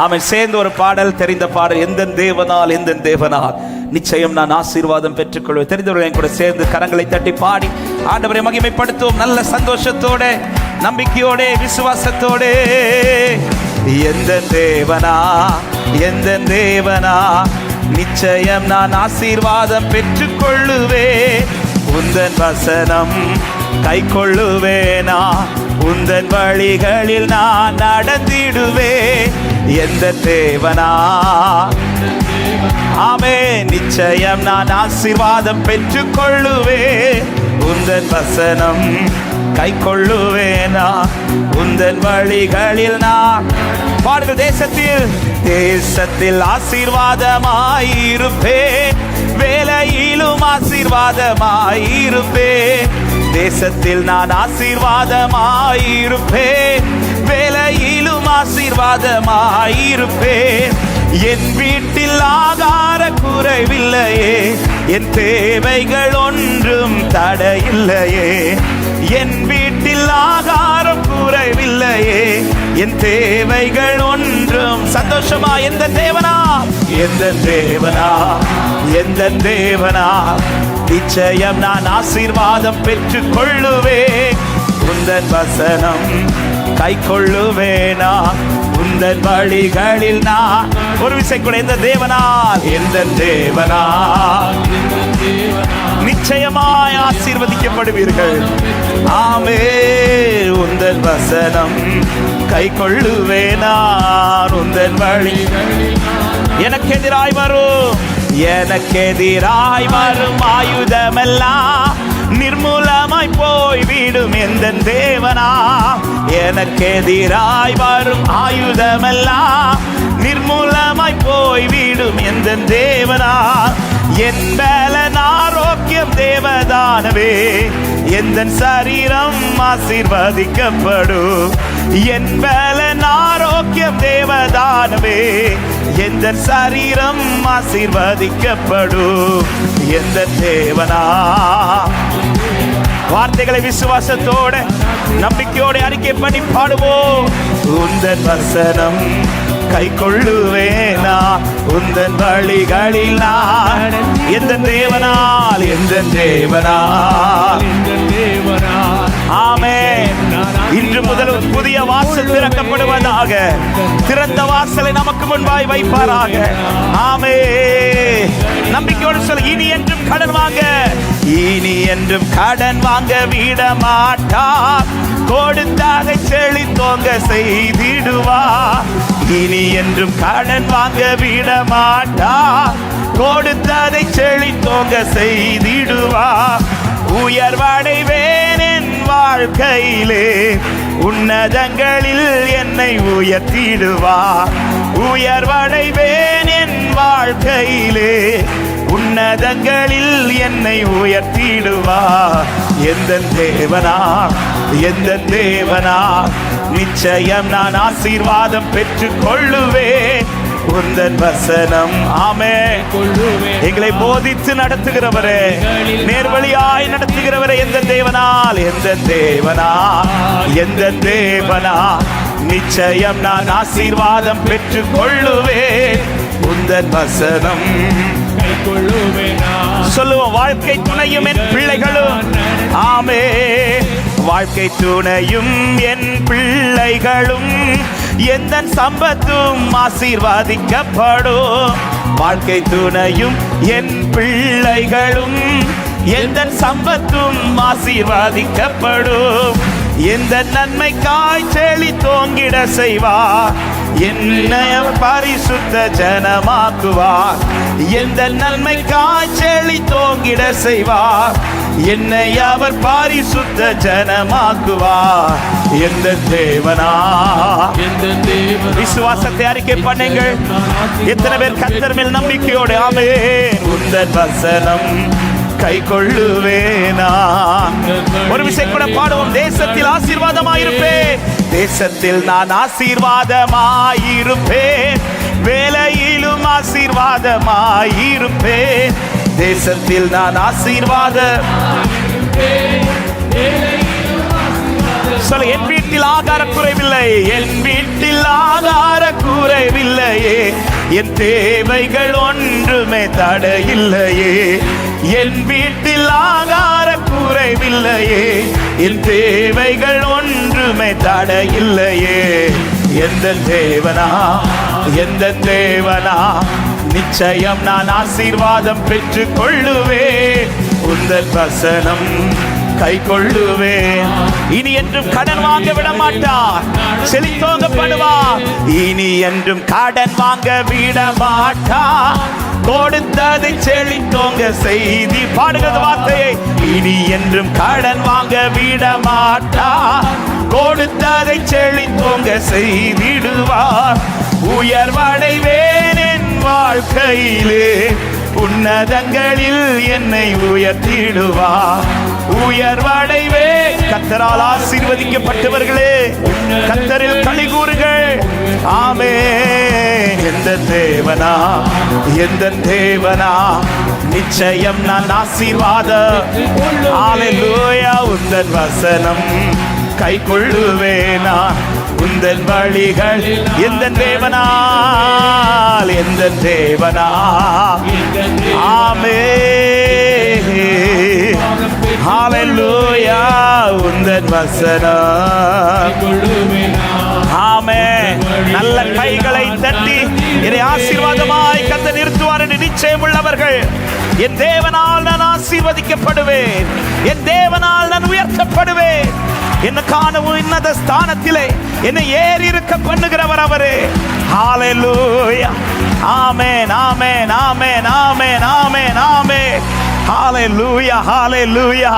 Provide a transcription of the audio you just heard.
அவன் சேர்ந்து ஒரு பாடல், தெரிந்த பாடல், எந்த தேவனால் எந்த தேவனால் நிச்சயம் நான் ஆசீர்வாதம் பெற்றுக்கொள்வேன். தெரிந்தவர்கள் கூட சேர்ந்து கரங்களை தட்டி பாடி ஆண்டவரை மகிமைப்படுத்துவோம். நல்ல சந்தோஷத்தோட, நம்பிக்கையோட, விசுவாசத்தோட. எந்த தேவனா எந்த தேவனா நிச்சயம் நான் ஆசீர்வாதம் பெற்றுக்கொள்ளுவே. உந்தன் வசனம் கை கொள்ளுவேனா, உந்தன் வழிகளில் நான் நடந்திடுவே. எந்த தேவனா ஆமே நிச்சயம் நான் ஆசீர்வாதம் பெற்றுக்கொள்ளுவே. உந்தன் வசனம் கை கொள்ளுவேனா, உந்தன் வழிகளில் நான் பாடுங்கள். தேசத்தில் ஆசீர்வாதமாயிருப்பே, வேலையிலும் ஆசீர்வாதமாயிருப்பே. தேசத்தில் நான் ஆசீர்வாதமாயிருப்பே, வேலையிலும் ஆசீர்வாதமாயிருப்பே. என் வீட்டில் ஆகார குறைவில்லையே, என் தேவைகள் ஒன்றும் தடையில்லையே. என் வீட்டில் ஆகாரம் குறைவில்லையே, என் தேவைகள் ஒன்றும். சந்தோஷமா எந்த தேவனா எந்த தேவனா எந்த தேவனா நிச்சயம் நான் ஆசீர்வாதம் பெற்றுக் கொள்ளுவே. உந்தன் வசனம் கை கொள்ளுவேனா, உந்தன் வழிகளில் நான். ஒரு விசை கூட எந்த தேவனால் எந்த தேவனால் நிச்சயமாய் ஆசீர்வதிக்கப்படுவீர்கள். ஆமே உந்தன் வசனம் கை கொள்ளுவேனா, உந்தன் வழி. எனக்கு எதிராய் வரும் ஆயுதமெல்லாம் நிர்மூலமாய் போய்விடும் எந்த தேவனா. எனக்கு எதிராய் வரும் ஆயுதமெல்லாம் நிர்மூலமாய் போய்விடும் எந்த தேவனா. என் பலன் ஆரோக்கியம் தேவதானவே, எந்த சரீரம் ஆசீர்வதிக்கப்படும். என் பலன் ஆரோக்கியம் தேவதானவே, எந்த சரீரம் ஆசீர்வதிக்கப்படும். எந்த தேவனா வார்த்தைகளை விசுவாசத்தோட நம்பிக்கையோட அறிக்கை பண்ணி பாடுவோம். உந்தன் வசனம் கை கொள்ளுவேனா, உந்தன் வழிகளில் நான். எந்த தேவனால் எந்த தேவனால் ஆமென். இன்று முதல் புதிய வாசல் திறக்கப்படுவதாக. திறந்த வாசலை நமக்கு முன்பாய் வைப்பாராக. ஆமென். நம்பிக்கையோடு சொல்ல, இனி என்றும் கடன் வாங்க, இனி என்றும் கடன் வாங்க விட மாட்டார். கொடுத்ததை செழித்தோங்க செய்திடுவார். இனி என்றும் கடன் வாங்க விட மாட்டார். கொடுத்ததை செழித்தோங்க செய்திடுவார். உயர்வடைவேன் என் வாழ்க்கையிலே, உன்னதங்களில் என்னை உயர்த்திடுவார். உயர்வடைவேன் என் வாழ்க்கையிலே, உன்னதங்களில் என்னை உயர்த்திடுவார். எந்த தேவனா எந்த தேவனா நிச்சயம் நான் ஆசீர்வாதம் பெற்றுக் கொள்ளுவேன். உந்தன் வசனம் ஆமே எங்களை போதித்து நடத்துகிறவரே, நேர்வழியாய் நடத்துகிறவரே. எந்த தேவனால் எந்த தேவனா எந்த தேவனா நிச்சயம் நான் ஆசீர்வாதம் பெற்றுக் கொள்ளுவேன். உந்தன் வசனம் சொல்லுவோம். வாழ்க்கை துணையும் என் பிள்ளைகளும் ஆமே, வாழ்க்கை துணையும் என் பிள்ளைகளும், எந்த சம்பத்தும் ஆசீர்வதிக்கப்படும். வாழ்க்கை துணையும் என் பிள்ளைகளும், எந்த சம்பத்தும் ஆசீர்வதிக்கப்படும். எந்த நன்மைக்காய் செழி தோங்கிட செய்வார், என்னை பரிசுத்த ஜனமாக்குவார். எந்த நன்மைக்காய் செழி தோங்கிட செய்வார், என்னை அவர் பரிசுத்த ஜனமாக்குவார். எந்த தேவனா விசுவாசத்தை அறிக்கை பண்ணுங்கள். எத்தனை பேர் கர்த்தர் மேல் நம்பிக்கையோடு ஆமென். உந்தன் வசனம் கை கொள்ளுவேனா. ஒரு விஷயம் கூட பாடுவோம். தேசத்தில் ஆசீர்வாதமாயிருப்பேன், தேசத்தில் நான் ஆசீர்வாதமாயிருப்பேன். வேலையிலும் ஆசீர்வாதமாயிருப்பேன். தேசத்தில் நான் சொல்ல, என் வீட்டில் ஆகார குறைவில்லை, என் வீட்டில் ஆகார குறைவில்லை. இல்லையே, என் தேவைகள் ஒன்றுமே தடையில்லையே, என் வீட்டில் ஆகார குறைவில்லையே, என் தேவைகள் ஒன்றுமே தடையில்லையே. எந்த தேவனா, எந்த தேவனா, நிச்சயம் நான் ஆசீர்வாதம் பெற்றுக் கொள்ளுவேன். உந்தன் வசனம் கை கொள்ளுவேன். இனி என்றும் கடன் வாங்க விட மாட்டார், செழித்தோங்கப்படுவார். இனி என்றும் கடன் வாங்க விட மாட்டார், கொடுத்ததை செழித்தோங்க செய்தி. பாடுகிறது வார்த்தையை. இனி என்றும் கடன் வாங்க விட மாட்டார், கொடுத்ததை செழித்தோங்க செய்திடுவார். உயர்வடைவேன் என் வாழ்க்கையிலே, உன்னதங்களில் என்னை உயர்த்திடுவார். உயர்வடைவே. கர்த்தரால் ஆசீர்வதிக்கப்பட்டவர்களே, கர்த்தரில் களி கூறுங்கள். ஆமென். எந்த தேவனா, எந்த தேவனா, நிச்சயம் நான் ஆசீர்வாதம். ஹல்லேலூயா. உந்தன் வசனம் கை கொள்ளுவேனா, உந்தன் வழிகள். எந்த தேவனால், எந்த தேவனா. ஆமென். ஹல்லேலூயா. உந்தன் வசனம். ஆமென். நல்ல கைகளை தட்டி என்னை ஆசீர்வாதமாய் கர்த்தர் நிறுத்துவார் என்று நிச்சயம் உள்ளவர்கள், என் தேவனால் நான் ஆசீர்வதிக்கப்படுவேன், என் தேவனால் நான் உயர்த்தப்படுவேன். எனக்கான உன்னத ஸ்தானத்திலே என்னை ஏறி இருக்க பண்ணுகிறவர் அவரே. ஹல்லேலூயா. ஆமென், ஆமென், ஆமென், ஆமென், ஆமென், ஆமென். ஹல்லேலூயா, ஹல்லேலூயா.